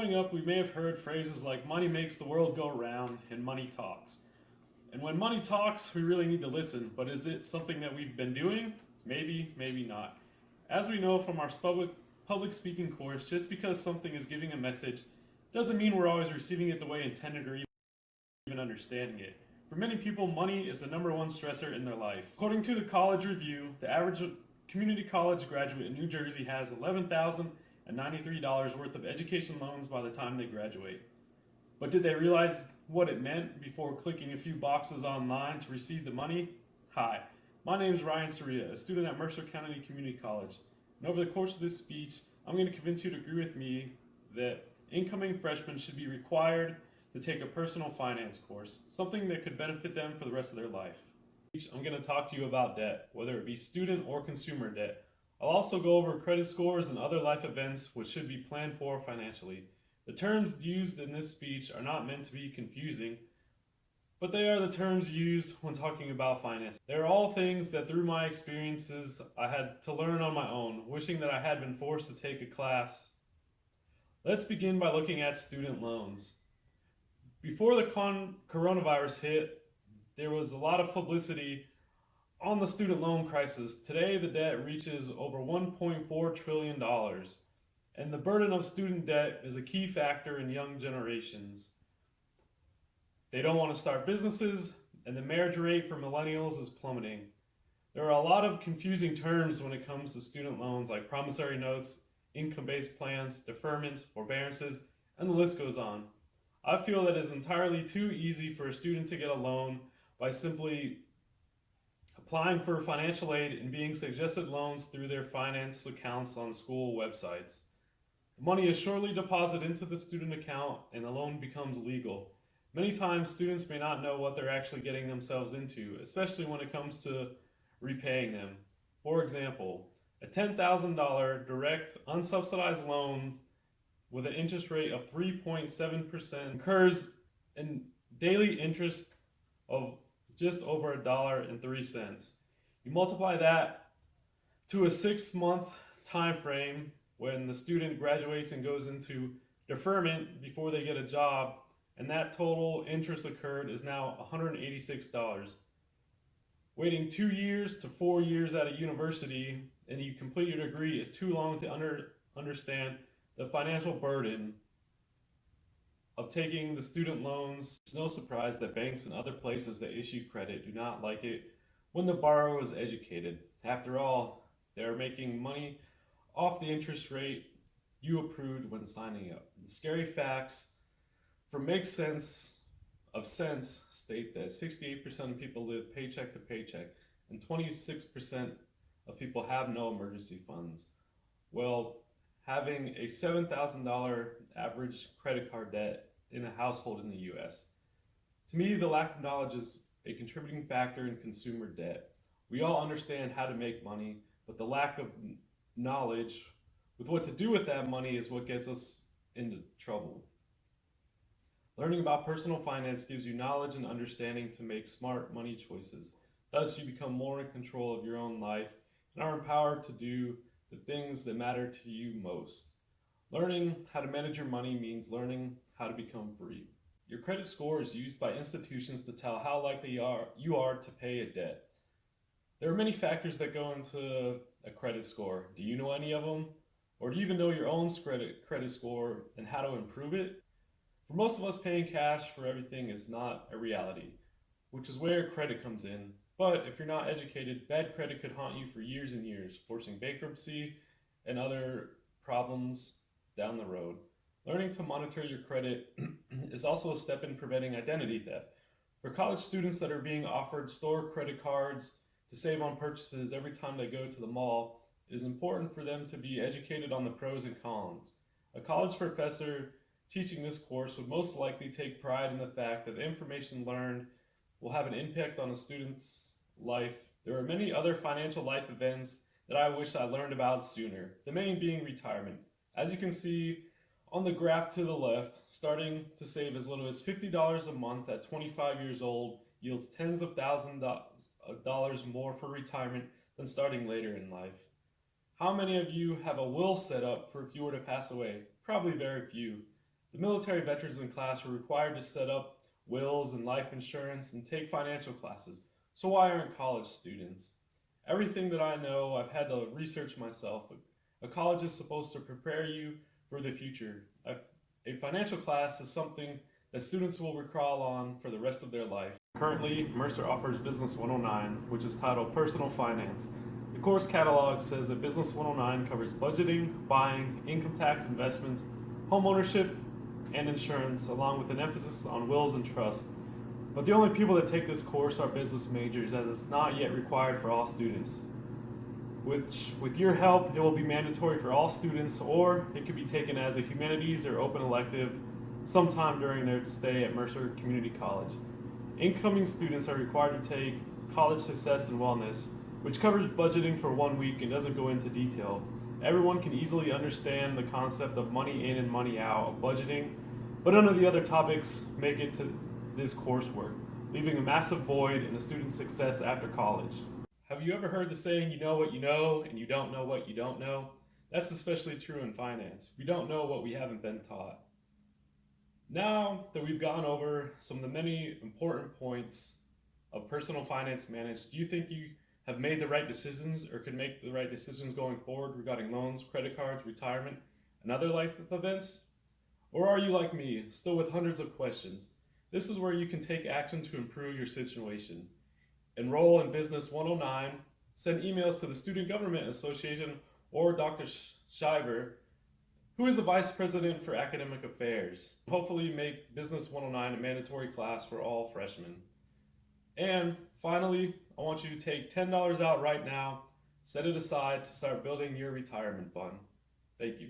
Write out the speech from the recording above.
Growing up, we may have heard phrases like money makes the world go round and money talks. And when money talks, we really need to listen. But is it something that we've been doing? Maybe, maybe not. As we know from our public speaking course, just because something is giving a message doesn't mean we're always receiving it the way intended or even understanding it. For many people, money is the number one stressor in their life. According to the College Review, the average community college graduate in New Jersey has $11,093 worth of education loans by the time they graduate. But did they realize what it meant before clicking a few boxes online to receive the money? Hi, my name is Ryan Soria, a student at Mercer County Community College. And over the course of this speech, I'm going to convince you to agree with me that incoming freshmen should be required to take a personal finance course, something that could benefit them for the rest of their life. I'm going to talk to you about debt, whether it be student or consumer debt. I'll also go over credit scores and other life events which should be planned for financially. The terms used in this speech are not meant to be confusing, but they are the terms used when talking about finance. They're all things that through my experiences I had to learn on my own, wishing that I had been forced to take a class. Let's begin by looking at student loans. Before the coronavirus hit, there was a lot of publicity on the student loan crisis. Today, the debt reaches over $1.4 trillion, and the burden of student debt is a key factor in young generations. They don't want to start businesses, and the marriage rate for millennials is plummeting. There are a lot of confusing terms when it comes to student loans, like promissory notes, income-based plans, deferments, forbearances, and the list goes on. I feel that it is entirely too easy for a student to get a loan by simply applying for financial aid and being suggested loans through their finance accounts on school websites. The money is shortly deposited into the student account and the loan becomes legal. Many times students may not know what they're actually getting themselves into, especially when it comes to repaying them. For example, a $10,000 direct unsubsidized loan with an interest rate of 3.7% incurs in daily interest of just over $1.03. You multiply that to a 6-month time frame when the student graduates and goes into deferment before they get a job, and that total interest occurred is now $186. Waiting 2 years to 4 years at a university and you complete your degree is too long to understand the financial burden of taking the student loans. It's no surprise that banks and other places that issue credit do not like it when the borrower is educated. After all, they are making money off the interest rate you approved when signing up. The scary facts for Make Sense of Sense state that 68% of people live paycheck to paycheck and 26% of people have no emergency funds. Well, having a $7,000 average credit card debt in a household in the US. To me, the lack of knowledge is a contributing factor in consumer debt. We all understand how to make money, but the lack of knowledge with what to do with that money is what gets us into trouble. Learning about personal finance gives you knowledge and understanding to make smart money choices. Thus, you become more in control of your own life and are empowered to do the things that matter to you most. Learning how to manage your money means learning how to become free. Your credit score is used by institutions to tell how likely you are to pay a debt. There are many factors that go into a credit score. Do you know any of them? Or do you even know your own credit score and how to improve it? For most of us, paying cash for everything is not a reality, which is where credit comes in. But if you're not educated, bad credit could haunt you for years and years, forcing bankruptcy and other problems down the road. Learning to monitor your credit is also a step in preventing identity theft. For college students that are being offered store credit cards to save on purchases every time they go to the mall, it is important for them to be educated on the pros and cons. A college professor teaching this course would most likely take pride in the fact that the information learned will have an impact on a student's life. There are many other financial life events that I wish I learned about sooner, the main being retirement. As you can see on the graph to the left, starting to save as little as $50 a month at 25 years old yields tens of thousands of dollars more for retirement than starting later in life. How many of you have a will set up for if you were to pass away? Probably very few. The military veterans in class were required to set up wills and life insurance and take financial classes. So why aren't college students? Everything that I know, I've had to research myself. A college is supposed to prepare you for the future. A financial class is something that students will recall on for the rest of their life. Currently, Mercer offers Business 109, which is titled Personal Finance. The course catalog says that Business 109 covers budgeting, buying, income tax, investments, home ownership, and insurance, along with an emphasis on wills and trusts. But the only people that take this course are business majors, as it's not yet required for all students. With your help, it will be mandatory for all students, or it could be taken as a humanities or open elective sometime during their stay at Mercer Community College. Incoming students are required to take College Success and Wellness, which covers budgeting for 1 week and doesn't go into detail. Everyone can easily understand the concept of money in and money out of budgeting, but none of the other topics make it to this coursework, leaving a massive void in the student's success after college. Have you ever heard the saying, you know what you know and you don't know what you don't know? That's especially true in finance. We don't know what we haven't been taught. Now that we've gone over some of the many important points of personal finance managed, do you think you have made the right decisions or could make the right decisions going forward regarding loans, credit cards, retirement, and other life events? Or are you like me, still with hundreds of questions? This is where you can take action to improve your situation. Enroll in Business 109, send emails to the Student Government Association or Dr. Shiver, who is the Vice President for Academic Affairs. Hopefully make Business 109 a mandatory class for all freshmen. And finally, I want you to take $10 out right now, set it aside to start building your retirement fund. Thank you.